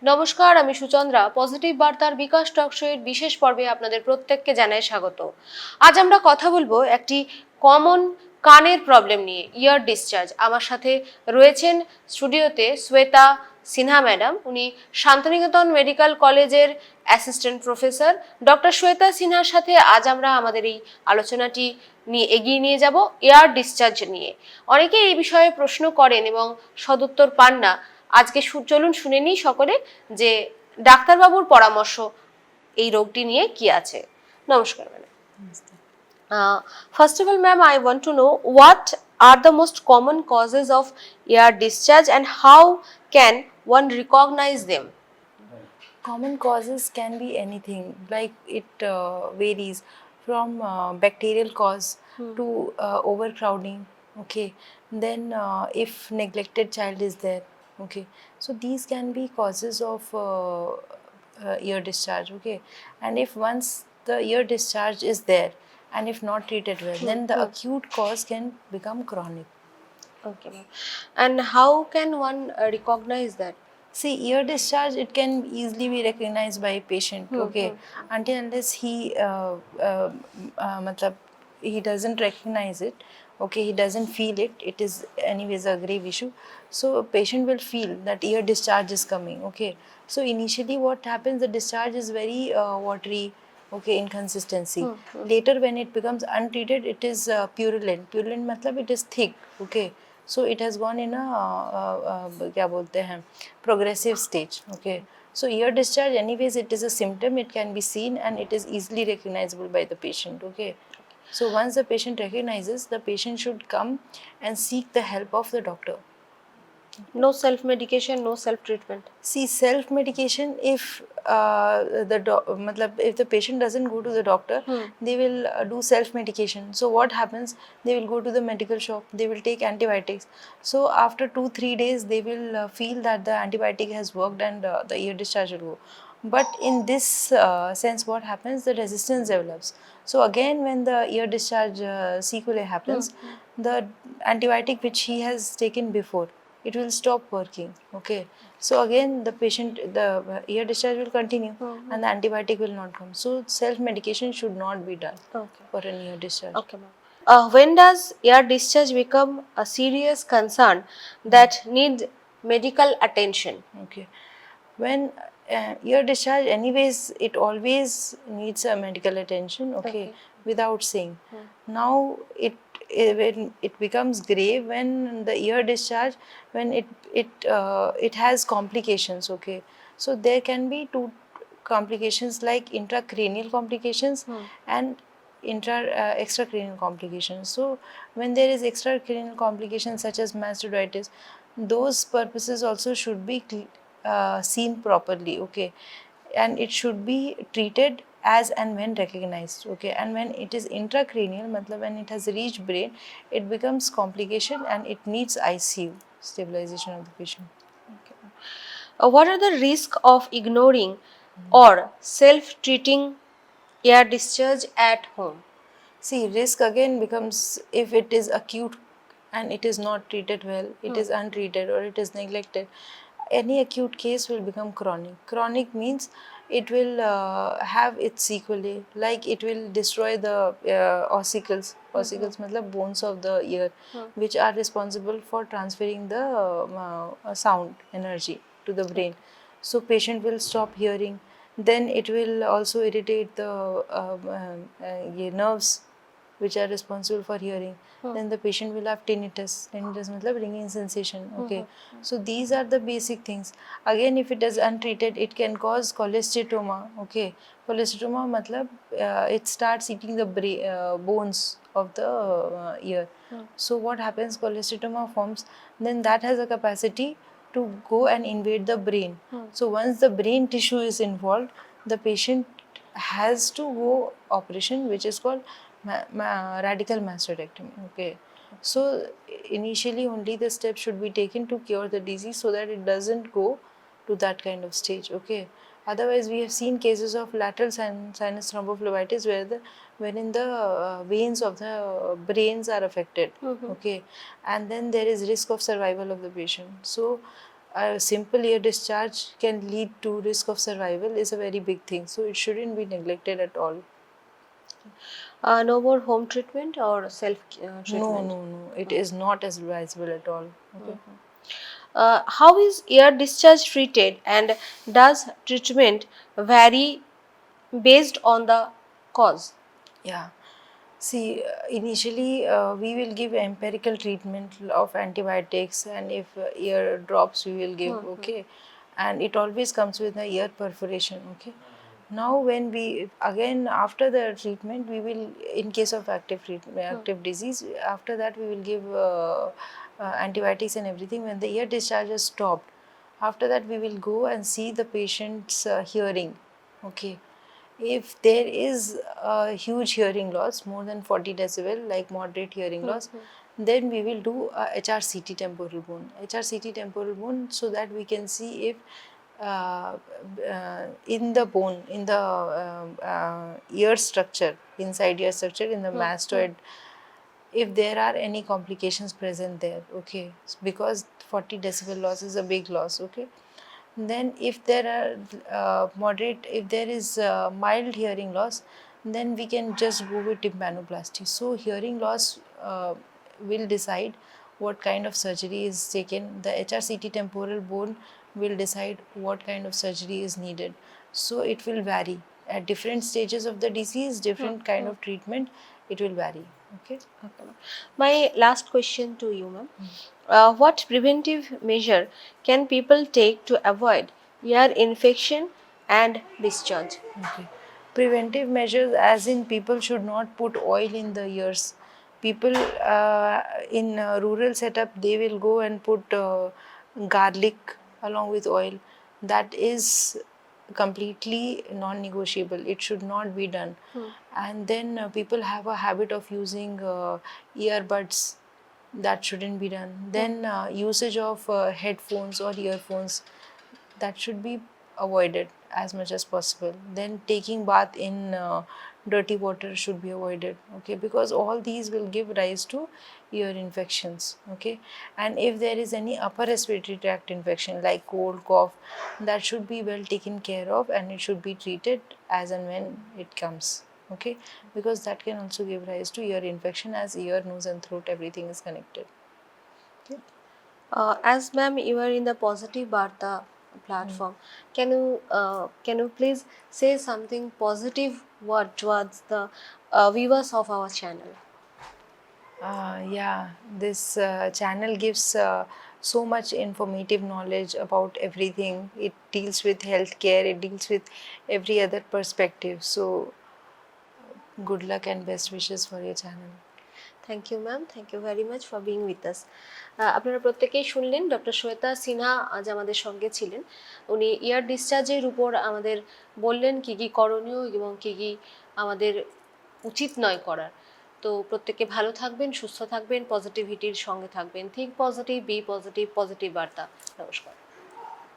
নমস্কার, আমি সুচন্দ্রা। পজিটিভ বার্তার বিকাশ টক শো এর বিশেষ পর্বে আপনাদের প্রত্যেককে জানাই স্বাগত। আজ আমরা কথা বলবো একটি কমন কানের প্রবলেম নিয়ে, ইয়ার ডিসচার্জ। আমার সাথে রয়েছেন স্টুডিওতে শ্বেতা সিনহা ম্যাডাম। উনি শান্তিনিকেতন মেডিকেল কলেজের অ্যাসিস্ট্যান্ট প্রফেসর। ডক্টর শ্বেতা সিনহার সাথে আজ আমরা আমাদের এই আলোচনাটি নিয়ে এগিয়ে নিয়ে যাব এয়ার ডিসচার্জ নিয়ে। অনেকে এই বিষয়ে প্রশ্ন করেন এবং সদুত্তর পান না। আজকে চলুন শুনে নিই সকলে যে ডাক্তারবাবুর পরামর্শ এই রোগটি নিয়ে কি আছে। নমস্কার madam. First of all, ma'am, I want to know what are the most common causes of air discharge and how can one recognize them? Common causes can be anything, like it varies from bacterial cause to overcrowding. Okay, then if neglected child is there, okay, so these can be causes of ear discharge. Okay, and if once the ear discharge is there and if not treated well, then the acute cause can become chronic. Okay, ma'am. And how can one recognize that? See, ear discharge, it can easily be recognized by a patient, okay, until unless matlab, he doesn't recognize it, okay, he doesn't feel it, it is anyways a grave issue. So a patient will feel that ear discharge is coming, okay. So initially what happens, the discharge is very watery, okay, inconsistency. Later when it becomes untreated, it is purulent. Purulent matlab it is thick, okay. So it has gone in a क्या बोलते हैं progressive stage, okay. So ear discharge anyways it is a symptom, it can be seen and it is easily recognizable by the patient, okay. So once the patient recognizes, the patient should come and seek the help of the doctor. No self medication, no self treatment. See, self medication, if if the patient doesn't go to the doctor, they will do self medication. So what happens, they will go to the medical shop, they will take antibiotics. So after 2-3 days they will feel that the antibiotic has worked and the ear discharge will go. But in this sense, what happens, the resistance develops. So again when the ear discharge sequelae happens, the antibiotic which he has taken before, it will stop working, okay. So again the patient, the ear discharge will continue and the antibiotic will not come. So self medication should not be done for an ear discharge. Okay, ma'am. When does air discharge become a serious concern that need medical attention? Okay, when ear discharge anyways it always needs a medical attention, okay. Without saying. Now when it becomes grave when the ear discharge, when it has complications, okay. So there can be two complications, like intracranial complications and extracranial complications. So when there is extracranial complications such as mastoiditis, those purposes also should be seen properly, okay, and it should be treated as and when recognized, okay. And when it is intracranial, matlab when it has reached brain, it becomes complication and it needs ICU stabilization of the patient. What are the risks of ignoring or self-treating air discharge at home? See, risk again becomes if it is acute and it is not treated well, it is untreated or it is neglected. Any acute case will become chronic. Chronic means it will have its sequelae, like it will destroy the ossicles. Ossicles matlab bones of the ear, which are responsible for transferring the sound energy to the brain. So patient will stop hearing. Then it will also irritate the nerves which are responsible for hearing. Then the patient will have tinnitus. Tinnitus matlab ringing sensation, okay. So these are the basic things. Again, if it is untreated, it can cause cholesteatoma, okay. Cholesteatoma matlab it starts eating the bones of the ear. So what happens, cholesteatoma forms, then that has a capacity to go and invade the brain. So once the brain tissue is involved, the patient has to go operation which is called radical mastectomy, okay. So initially only the steps should be taken to cure the disease so that it doesn't go to that kind of stage, okay. Otherwise we have seen cases of lateral sinus thrombophlebitis wherein the veins of the brains are affected, okay, and then there is risk of survival of the patient. So a simple ear discharge can lead to risk of survival is a very big thing. So it shouldn't be neglected at all. No more home treatment or self No, treatment. no, no. It is not as advisable at all. Okay. How is ear discharge treated, and does treatment vary based on the cause? Yeah. See, initially we will give empirical treatment of antibiotics, and if ear drops, we will give, okay. And it always comes with the ear perforation, okay. Now, when we again after the treatment, we will, in case of active disease, after that we will give antibiotics and everything. When the ear discharge is stopped, after that we will go and see the patient's hearing, okay. If there is a huge hearing loss, more than 40 decibel, like moderate hearing loss, then we will do a HRCT temporal bone. HRCT temporal bone, so that we can see if in the bone, in the ear structure, inside ear structure, in the mastoid, if there are any complications present there, okay, because 40 decibel loss is a big loss, okay. Then if there are moderate, if there is mild hearing loss, then we can just go with tympanoplasty. So hearing loss will decide what kind of surgery is taken. The HRCT temporal bone will decide what kind of surgery is needed. So it will vary at different stages of the disease, different kind of treatment, it will vary. Okay. Okay, ma'am. My last question to you, ma'am. What preventive measure can people take to avoid ear infection and discharge? Okay. Preventive measures, as in people should not put oil in the ears. People in rural setup, they will go and put garlic along with oil. That is completely non-negotiable. It should not be done. And then people have a habit of using earbuds. That shouldn't be done. Then usage of headphones or earphones, that should be avoided as much as possible. Then taking bath in dirty water should be avoided, okay, because all these will give rise to ear infections, okay. And if there is any upper respiratory tract infection like cold, cough, that should be well taken care of, and it should be treated as and when it comes, okay, because that can also give rise to ear infection, as ear, nose and throat, everything is connected. As ma'am, you are in the Positive Barta platform. Can you please say something positive word towards the viewers of our channel? Yeah, this channel gives so much informative knowledge about everything. It deals with healthcare, it deals with every other perspective. So, good luck and best wishes for your channel. Thank you ma'am, thank you very much for being with us. আপনারা প্রত্যেকেই শুনলেন, doctor Shweta Sinha আজ আমাদের সঙ্গে ছিলেন। উনি ইয়ার ডিসচার্জের উপর আমাদের বললেন কী কী করণীয় এবং কী কী আমাদের উচিত নয় করার। তো প্রত্যেকে ভালো থাকবেন, সুস্থ থাকবেন, পজিটিভিটির সঙ্গে থাকবেন। Think positive, be positive, positive বার্তা। নমস্কার।